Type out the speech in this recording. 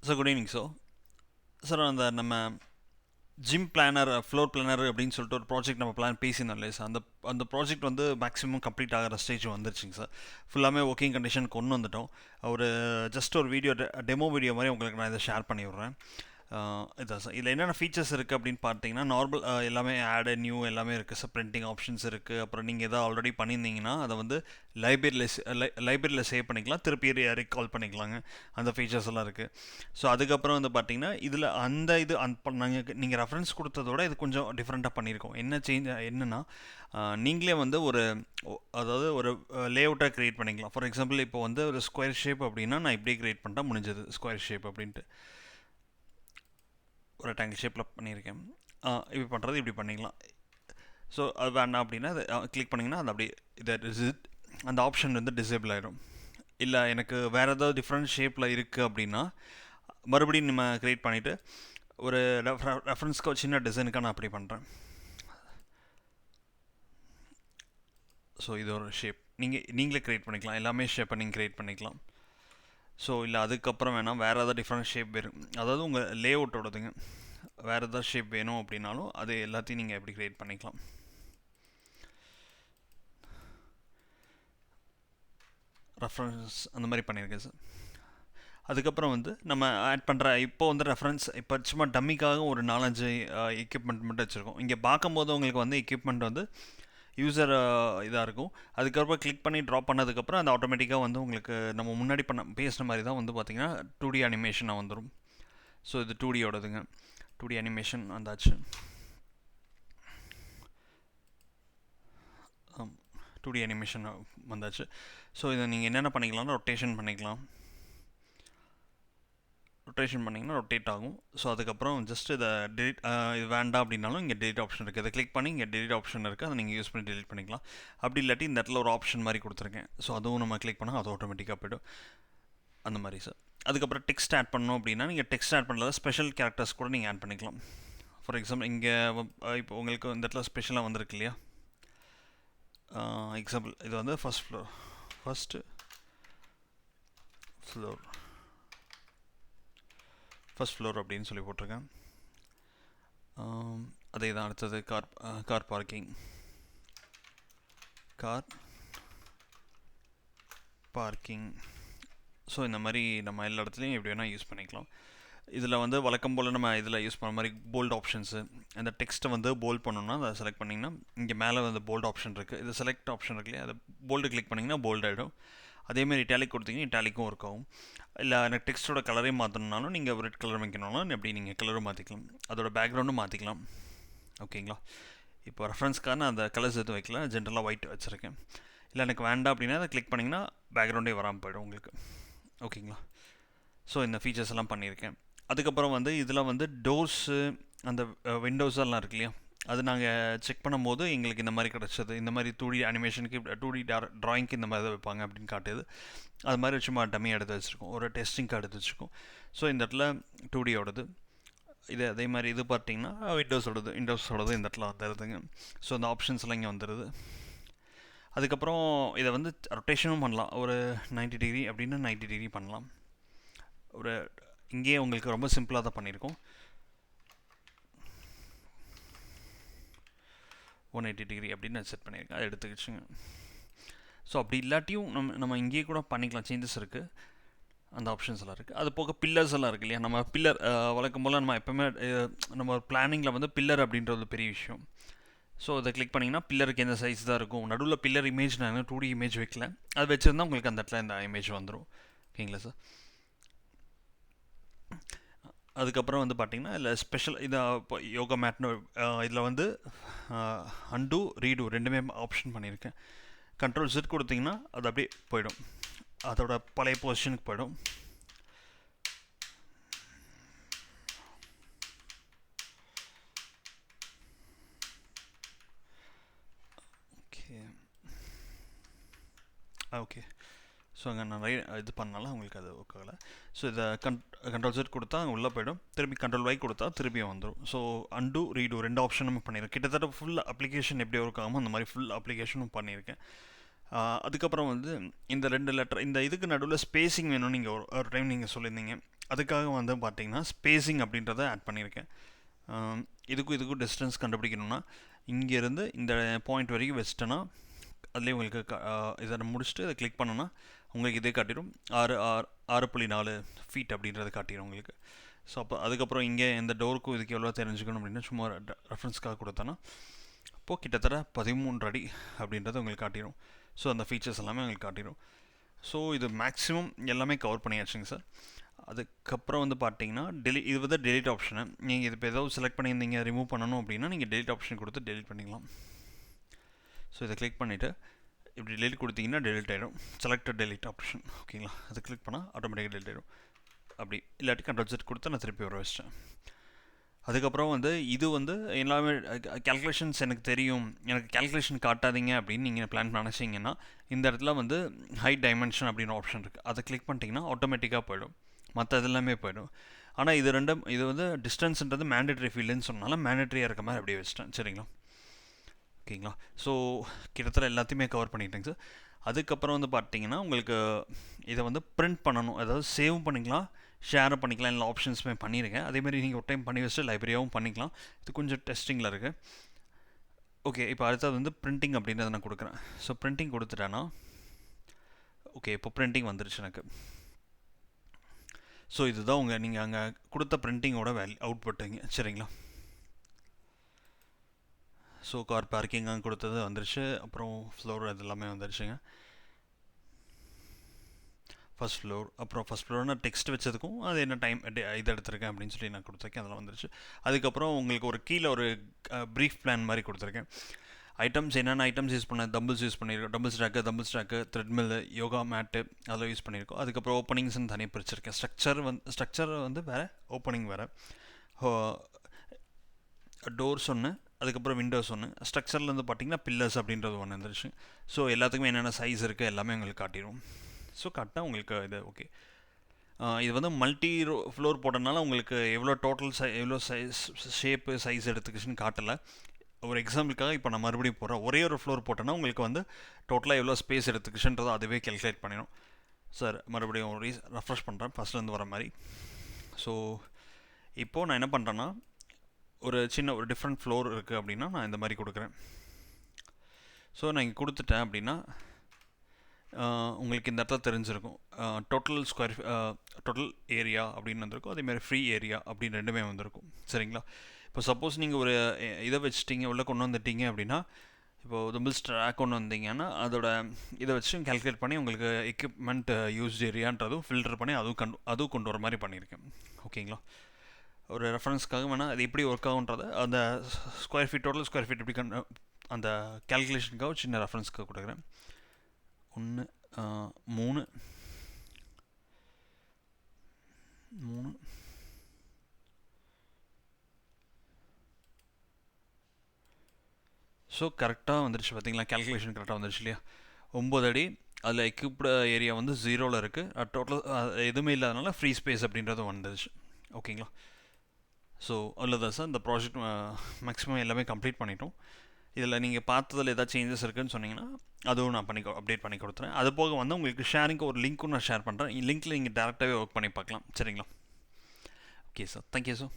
Sir good evening sir அந்த நம்ம gym planar floor planar அப்படின்னு சொல்லிட்டு ஒரு ப்ராஜெக்ட் நம்ம பிளான் பேசியிருந்தோம் இல்லையா சார், அந்த அந்த ப்ராஜெக்ட் வந்து மேக்ஸிமம் கம்ப்ளீட் ஆகிற ஸ்டேஜ் வந்துருச்சுங்க சார். ஃபுல்லாமே ஒர்க்கிங் கண்டிஷன் கொண்டு வந்துட்டோம். ஒரு ஜஸ்ட் ஒரு வீடியோ டெமோ வீடியோ மாதிரி உங்களுக்கு நான் இதை ஷேர் பண்ணி விட்றேன். இதான் சார், இதில் என்னென்ன ஃபீச்சர்ஸ் இருக்குது அப்படின்னு பார்த்தீங்கன்னா, நார்மல் எல்லாமே ஆட் நியூ எல்லாமே இருக்குது சார். பிரிண்டிங் ஆப்ஷன்ஸ் இருக்குது. அப்புறம் நீங்கள் எதாவது ஆல்ரெடி பண்ணியிருந்தீங்கன்னா அதை வந்து லைப்ரரியில் சேவ் பண்ணிக்கலாம், திருப்பி ரீகால் பண்ணிக்கலாங்க. அந்த ஃபீச்சர்ஸ் எல்லாம் இருக்குது. ஸோ அதுக்கப்புறம் வந்து பார்த்தீங்கன்னா, இதில் அந்த இது நீங்கள் ரெஃபரன்ஸ் கொடுத்ததோட இது கொஞ்சம் டிஃப்ரெண்ட்டாக பண்ணியிருக்கோம். என்ன சேஞ்ச் என்னென்னா, நீங்களே வந்து அதாவது ஒரு லேஅவுட்டாக க்ரியேட் பண்ணிக்கலாம். ஃபார் எக்ஸாம்பிள் இப்போ வந்து ஒரு ஸ்கொயர் ஷேப் அப்படின்னா நான் இப்படியே க்ரியேட் பண்ணிட்டா முடிஞ்சது. ஸ்கொயர் ஷேப் அப்படின்ட்டு ஒரு ரெக்டாங்கிள் ஷேப்பில் பண்ணியிருக்கேன். இப்படி பண்ணுறது இப்படி பண்ணிக்கலாம். ஸோ அது வேண்டாம் அப்படின்னா அதை கிளிக் பண்ணிங்கன்னா அது அப்படியே அந்த ஆப்ஷன் வந்து டிசேபிள் ஆகிடும். இல்லை எனக்கு வேறு ஏதாவது டிஃப்ரெண்ட் ஷேப்பில் இருக்குது அப்படின்னா மறுபடியும் நம்ம க்ரியேட் பண்ணிவிட்டு ஒரு ரெஃபரன்ஸ்க்கு ஒரு சின்ன டிசைனுக்காக நான் அப்படி பண்ணுறேன். ஸோ இது ஒரு ஷேப் நீங்களே க்ரியேட் பண்ணிக்கலாம். எல்லாமே ஷேப்பை நீங்கள் க்ரியேட் பண்ணிக்கலாம். ஸோ இல்லை அதுக்கப்புறம் வேணால் வேறு ஏதாவது டிஃப்ரெண்ட் ஷேப் வேணும், அதாவது உங்கள் லேஅவுட்டோடதுங்க, வேறு ஏதாவது ஷேப் வேணும் அப்படின்னாலும் அது எல்லாத்தையும் நீங்கள் எப்படி க்ரியேட் பண்ணிக்கலாம். ரெஃபரன்ஸ் அந்த மாதிரி பண்ணியிருக்கேன் சார். அதுக்கப்புறம் வந்து நம்ம ஆட் பண்ணுற இப்போ வந்து ரெஃபரன்ஸ் இப்போ சும்மா டம்மிக்காக ஒரு 4-5 எக்யூப்மெண்ட் மட்டும் வச்சுருக்கோம். இங்கே பார்க்கும்போது உங்களுக்கு வந்து எக்யூப்மெண்ட் வந்து யூசர் இதாக இருக்கும். அதுக்கப்புறம் கிளிக் பண்ணி ட்ராப் பண்ணதுக்கப்புறம் அது ஆட்டோமேட்டிக்காக வந்து உங்களுக்கு நம்ம முன்னாடி பேசுன மாதிரி தான் வந்து பார்த்திங்கன்னா 2D அனிமேஷனாக வந்துடும். ஸோ இது 2Dயோடதுங்க. 2D அனிமேஷன் வந்தாச்சு. 2D அனிமேஷன் வந்தாச்சு. ஸோ இதை நீங்கள் என்னென்ன பண்ணிக்கலாம்னா ரொட்டேஷன் பண்ணிக்கலாம். ரொட்டேஷன் பண்ணிங்கன்னா ரொட்டேட் ஆகும். ஸோ அதுக்கப்புறம் ஜஸ்ட் இதை டெலிட் இது வேண்டாம் அப்படின்னாலும் இங்கே டெலிட் ஆப்ஷன் இருக்குது. இதை கிளிக் பண்ணி இங்கே டெலிட் ஆப்ஷன் இருக்குது, அதை நீங்கள் யூஸ் பண்ணி டெலிட் பண்ணிக்கலாம். அப்படி இல்லாட்டி இந்த இடத்துல ஒரு ஆப்ஷன் மாதிரி கொடுத்துருக்கேன். ஸோ அதுவும் நம்ம கிளிக் பண்ணால் அது ஆட்டோமேட்டிக்காக போய்டும். அந்த மாதிரி சார். அதுக்கப்புறம் டெக்ஸ்ட் ஆட் பண்ணணும் அப்படின்னா நீங்கள் டெக்ஸ்ட் ஆட் பண்ணல ஸ்பெஷல் கேரக்டர்ஸ் கூட நீங்கள் ஆட் பண்ணிக்கலாம். ஃபார் எக்ஸாம்பிள் இங்கே இப்போ உங்களுக்கு இந்த இடத்துல ஸ்பெஷலாக வந்திருக்கு இல்லையா, எக்ஸாம்பிள் இது வந்து ஃபஸ்ட்டு ஃப்ளோர் அப்படின்னு சொல்லி போட்டிருக்கேன். அதே தான் அடுத்தது கார் பார்க்கிங். ஸோ இந்த மாதிரி நம்ம எல்லா இடத்துலையும் எப்படி வேணால் யூஸ் பண்ணிக்கலாம். இதில் வந்து வழக்கம் போல் நம்ம இதில் யூஸ் பண்ண மாதிரி போல்ட் ஆப்ஷன்ஸு, அந்த டெக்ஸ்ட்டை வந்து போல்ட் பண்ணணும்னா அதை செலக்ட் பண்ணிங்கன்னா இங்கே மேலே வந்து போல்ட் ஆப்ஷன் இருக்குது. இது செலக்ட் ஆப்ஷன் இருக்கு இல்லையா, அதை போல்டு கிளிக் பண்ணிங்கன்னா போல்ட் ஆகிடும். அதேமாதிரி இட்டாலிக் கொடுத்தீங்கன்னா இட்டாலிக்கும் ஒர்க் ஆகும். இல்லை எனக்கு டெக்ஸ்ட்டோட கலரே மாற்றணுன்னாலும் நீங்கள் ரெட் கலர் வைக்கணும்னாலும் எப்படி நீங்கள் கலரும் மாற்றிக்கலாம், அதோட பேக்ரவுண்டும் மாற்றிக்கலாம். ஓகேங்களா. இப்போ ரெஃபரன்ஸ்க்காக நான் அந்த கலர்ஸ் எதுவும் வைக்கல, ஜென்ரலாக ஒயிட் வச்சுருக்கேன். இல்லை எனக்கு வேண்டாம் அப்படின்னா அதை கிளிக் பண்ணிங்கன்னா பேக்ரவுண்டே வராமல் போய்டும் உங்களுக்கு. ஓகேங்களா. ஸோ இந்த ஃபீச்சர்ஸ் எல்லாம் பண்ணியிருக்கேன். அதுக்கப்புறம் வந்து இதில் வந்து டோர்ஸு அந்த விண்டோஸ் எல்லாம் இருக்கு இல்லையா, அது நாங்கள் செக் பண்ணும்போது எங்களுக்கு இந்த மாதிரி கிடச்சது. இந்த மாதிரி 2D அனிமேஷனுக்கு 2D ட்ராயிங்க்கு இந்த மாதிரி தான் வைப்பாங்க அப்படின்னு காட்டுது. அது மாதிரி சும்மா டம்மி எடுத்து வச்சுருக்கோம், ஒரு டெஸ்டிங்க்கு எடுத்து வச்சுருக்கோம். ஸோ இந்த இடத்துல 2Dயோடது இது. அதே மாதிரி இது பார்த்தீங்கன்னா விண்டோஸோடது இந்த இடத்துல வந்துடுதுங்க. ஸோ அந்த ஆப்ஷன்ஸ் எல்லாம் இங்கே வந்துடுது. அதுக்கப்புறம் இதை வந்து ரொட்டேஷனும் பண்ணலாம். ஒரு 90 டிகிரி அப்படின்னா 90 டிகிரி பண்ணலாம். ஒரு இங்கேயே உங்களுக்கு ரொம்ப சிம்பிளாக தான் பண்ணியிருக்கோம். 180 டிகிரி அப்படின்னு செட் பண்ணியிருக்கேன், அதை எடுத்துக்கிச்சுங்க. ஸோ அப்படி இல்லாட்டியும் நம்ம இங்கேயே கூட பண்ணிக்கலாம். சேஞ்சஸ் இருக்குது, அந்த ஆப்ஷன்ஸ் எல்லாம் இருக்குது. அது போக பில்லர்ஸ் எல்லாம் இருக்குது இல்லையா, நம்ம பில்லர் வழக்கம் போல் நம்ம எப்போவுமே நம்ம பிளானிங்கில் வந்து பில்லர் அப்படின்றது பெரிய விஷயம். ஸோ அதை கிளிக் பண்ணிங்கன்னா பில்லருக்கு எந்த சைஸ் தான் இருக்கும். நடுவில் பில்லர் இமேஜ் நான் 2D இமேஜ் வைக்கல, அது வச்சுருந்தா உங்களுக்கு அந்த இடத்துல இந்த இமேஜ் வந்துடும். ஓகேங்களா சார். அதுக்கப்புறம் வந்து பார்த்திங்கன்னா இதில் ஸ்பெஷல் இதை இப்போ யோகா மேட்னு இதில் வந்து அன்டூ ரீடூ ரெண்டுமே ஆப்ஷன் பண்ணியிருக்கேன். கண்ட்ரோல் Z கொடுத்திங்கன்னா அது அப்படியே போயிடும், அதோட பழைய பொசிஷனுக்கு போயிடும். ஓகே. ஸோ அங்கே நிறைய இது பண்ணாலும் உங்களுக்கு அது ஒர்க் ஆகலை. ஸோ இதை கண்ட்ரோல் Z கொடுத்தா அங்கே உள்ளே போய்டும், திருப்பி கண்ட்ரோல் Y கொடுத்தா திருப்பியும் வந்துடும். ஸோ அன்டூ ரீடூ ரெண்டு ஆப்ஷனும் பண்ணியிருக்கேன். கிட்டத்தட்ட ஃபுல் அப்ளிகேஷன் எப்படி ஒர்க் ஆகுமோ அந்த மாதிரி ஃபுல் அப்ளிகேஷனும் பண்ணியிருக்கேன். அதுக்கப்புறம் வந்து இந்த 2 லெட்டர் இந்த இதுக்கு நடுவில் ஸ்பேஸிங் வேணும் நீங்கள் ஒரு டைம் நீங்கள் சொல்லியிருந்தீங்க. அதுக்காக வந்து பார்த்தீங்கன்னா ஸ்பேஸிங் அப்படின்றத ஆட் பண்ணியிருக்கேன். இதுக்கும் டிஸ்டன்ஸ் கண்டுபிடிக்கணும்னா இங்கேருந்து இந்த பாயிண்ட் வரைக்கும் வச்சிட்டேன்னா அதுலேயே உங்களுக்கு இதை முடிச்சுட்டு இதை கிளிக் பண்ணோன்னா உங்களுக்கு இதே காட்டிடும் 6.4 ஃபீட் அப்படின்றத காட்டிடும் உங்களுக்கு. ஸோ அப்போ அதுக்கப்புறம் இங்கே இந்த டோருக்கும் இதுக்கு எவ்வளோ தெரிஞ்சுக்கணும் அப்படின்னா சும்மா ரெஃபரன்ஸ்க்காக கொடுத்தோன்னா அப்போது கிட்டத்தட்ட 13 அடி அப்படின்றது உங்களுக்கு காட்டிடும். ஸோ அந்த ஃபீச்சர்ஸ் எல்லாமே உங்களுக்கு காட்டிடும். ஸோ இது மேக்ஸிமம் எல்லாமே கவர் பண்ணியாச்சுங்க சார். அதுக்கப்புறம் வந்து பார்த்தீங்கன்னா இது வந்து டெலிட் ஆப்ஷனு. நீங்கள் இது இப்போ ஏதாவது செலக்ட் பண்ணியிருந்தீங்க ரிமூவ் பண்ணணும் அப்படின்னா நீங்கள் டெலிட் ஆப்ஷன் கொடுத்து டெலிட் பண்ணிக்கலாம். ஸோ இதை கிளிக் பண்ணிவிட்டு இப்படி டெலிட் கொடுத்தீங்கன்னா டெலிட் ஆகிடும். செலக்டட் டெலிட் ஆப்ஷன் ஓகேங்களா, அது கிளிக் பண்ணால் ஆட்டோமேட்டிக்காக டெலிட் ஆகிடும். அப்படி இல்லாட்டி Ctrl+Z கொடுத்து நான் திருப்பி வர வச்சிட்டேன். அதுக்கப்புறம் வந்து இது வந்து எல்லாமே கேல்குலேஷன்ஸ் எனக்கு தெரியும், எனக்கு கேல்குலேஷன் காட்டாதீங்க அப்படின்னு நீங்கள் பிளான் நினச்சிங்கன்னா இந்த இடத்துல வந்து ஹைட் டைமென்ஷன் அப்படின்னு ஆப்ஷன் இருக்குது. அதை கிளிக் பண்ணிட்டீங்கன்னா ஆட்டோமேட்டிக்காக போயிடும், மற்ற இதெல்லாமே போயிடும். ஆனால் இது வந்து டிஸ்டன்ஸ்ன்றது மேண்டேட்ரி ஃபீல்டுன்னு சொன்னாலும் மேண்டேட்ரியாக இருக்க மாதிரி அப்படியே வச்சிட்டேன். சரிங்களா, ஓகேங்களா. ஸோ கிட்டத்தட்ட எல்லாத்தையுமே கவர் பண்ணிட்டேங்க சார். அதுக்கப்புறம் வந்து பார்த்தீங்கன்னா உங்களுக்கு இதை வந்து பிரிண்ட் பண்ணணும், அதாவது சேவ் பண்ணிக்கலாம், ஷேர் பண்ணிக்கலாம், எல்லா ஆப்ஷன்ஸுமே பண்ணியிருக்கேன். அதேமாதிரி நீங்கள் ஒரு டைம் பண்ணி வச்சுட்டு லைப்ரரியாகவும் பண்ணிக்கலாம். இது கொஞ்சம் டெஸ்டிங்கில் இருக்குது. ஓகே, இப்போ அடுத்தது வந்து பிரிண்டிங் அப்படின்றத நான் கொடுக்குறேன். ஸோ பிரிண்டிங் கொடுத்துட்டேன்னா ஓகே, இப்போ பிரிண்டிங் வந்துருச்சு எனக்கு. ஸோ இதுதான் நீங்கள் அங்கே கொடுத்த பிரிண்டிங்கோட அவுட்புட்டுங்க. சரிங்களா, ஸோ கார் பார்க்கிங் அங்கே கொடுத்தது வந்துருச்சு. அப்புறம் ஃப்ளோர் அது எல்லாமே வந்துருச்சுங்க. ஃபஸ்ட் ஃப்ளோர், அப்புறம் ஃபஸ்ட் ஃப்ளோர் நான் டெக்ஸ்ட் வச்சதுக்கும் அது என்ன டைம் இது எடுத்திருக்கேன் அப்படின்னு சொல்லி நான் கொடுத்துருக்கேன், அதெல்லாம் வந்துருச்சு. அதுக்கப்புறம் உங்களுக்கு ஒரு கீழே ஒரு ப்ரீஃப் பிளான் மாதிரி கொடுத்துருக்கேன். ஐட்டம்ஸ் என்னென்ன ஐட்டம்ஸ் யூஸ் பண்ண, டம்பிள்ஸ் யூஸ் பண்ணியிருக்கோம், டம்பிள் ஸ்டாக்கு, த்ரெட்மில், யோகா மேட்டு அதெல்லாம் யூஸ் பண்ணியிருக்கோம். அதுக்கப்புறம் ஓப்பனிங்ஸ்ன்னு தனியாக பிரிச்சிருக்கேன். ஸ்ட்ரக்சர் வந்து வேறு, ஓப்பனிங் வேறு, டோர்ஸ் ஒன்று, அதுக்கப்புறம் விண்டோஸ் ஒன்று. ஸ்ட்ரக்சரில் வந்து பார்த்திங்கன்னா பில்லர்ஸ் அப்படின்றது ஒன்று வந்துருச்சு. ஸோ எல்லாத்துக்குமே என்னென்ன சைஸ் இருக்குது எல்லாமே உங்களுக்கு காட்டிடும். ஸோ கரெக்டாக உங்களுக்கு இது ஓகே. இது வந்து மல்டி ஃப்ளோர் போட்டனால உங்களுக்கு எவ்வளோ டோட்டல் எவ்வளோ சைஸ் ஷேப்பு சைஸ் எடுத்துக்கிச்சுன்னு காட்டலை. ஒரு எக்ஸாம்பிளுக்காக இப்போ நான் மறுபடியும் போடுறேன். ஒரே ஒரு ஃப்ளோர் போட்டோன்னா உங்களுக்கு வந்து டோட்டலாக எவ்வளோ ஸ்பேஸ் எடுத்துக்கிச்சுன்றதை அதுவே கேல்குலேட் பண்ணிடும். சார் மறுபடியும் ஒரு ரெஃப்ரெஷ் பண்ணுறேன் ஃபஸ்ட்லேருந்து வர மாதிரி. ஸோ இப்போது நான் என்ன பண்ணுறேன்னா ஒரு டிஃப்ரெண்ட் ஃப்ளோர் இருக்குது அப்படின்னா நான் இந்த மாதிரி கொடுக்குறேன். ஸோ நான் இங்கே கொடுத்துட்டேன் அப்படின்னா உங்களுக்கு இந்த இடத்துல தெரிஞ்சிருக்கும் டோட்டல் ஏரியா அப்படின்னு வந்திருக்கும், அதேமாதிரி ஃப்ரீ ஏரியா அப்படின்னு ரெண்டுமே வந்திருக்கும். சரிங்களா, இப்போ சப்போஸ் நீங்கள் ஒரு இதை வச்சுட்டிங்க உள்ளே கொண்டு வந்துட்டீங்க அப்படின்னா, இப்போது டம்பிள்ஸ் ட்ராக் கொண்டு வந்தீங்கன்னா அதோட இதை வச்சு கால்குலேட் பண்ணி உங்களுக்கு எக்யூப்மெண்ட் யூஸ்ட் ஏரியான்றதும் ஃபில்டர் பண்ணி அதுவும் கொண்டு வர மாதிரி பண்ணியிருக்கேன். ஓகேங்களா, ஒரு ரெஃபரன்ஸ்க்காக வேணால் அது எப்படி ஒர்க் ஆகுன்றதை அந்த டோட்டல் ஸ்கொயர் ஃபீட் எப்படி அந்த கேல்குலேஷனுக்காக சின்ன ரெஃபரன்ஸ்க்காக கொடுக்குறேன். 1 3 ஸோ கரெக்டாக வந்துருச்சு பார்த்தீங்களா, கேல்குலேஷன் கரெக்டாக வந்துருச்சு இல்லையா. 9 அடி, அதில் எக்யூப்டு ஏரியா வந்து 0ல் இருக்குது, டோட்டல் எதுவுமே இல்லாதனால ஃப்ரீ ஸ்பேஸ் அப்படின்றது வந்துருச்சு. ஓகேங்களா, ஸோ அவ்வளோதான் சார். இந்த ப்ராஜெக்ட் மேக்ஸிமம் எல்லாமே கம்ப்ளீட் பண்ணிட்டோம். இதில் நீங்கள் பார்த்ததில் ஏதாவது சேஞ்சஸ் இருக்குதுன்னு சொன்னீங்கன்னா அதுவும் நான் அப்டேட் பண்ணி கொடுத்துறேன். அது போக வந்து உங்களுக்கு ஷேரிங்க்கு ஒரு லிங்க்கும் நான் ஷேர் பண்ணுறேன். லிங்க்கில் நீங்கள் டேரெக்டாகவே ஒர்க் பண்ணி பார்க்கலாம். சரிங்களா, ஓகே சார், தேங்க்யூ சார்.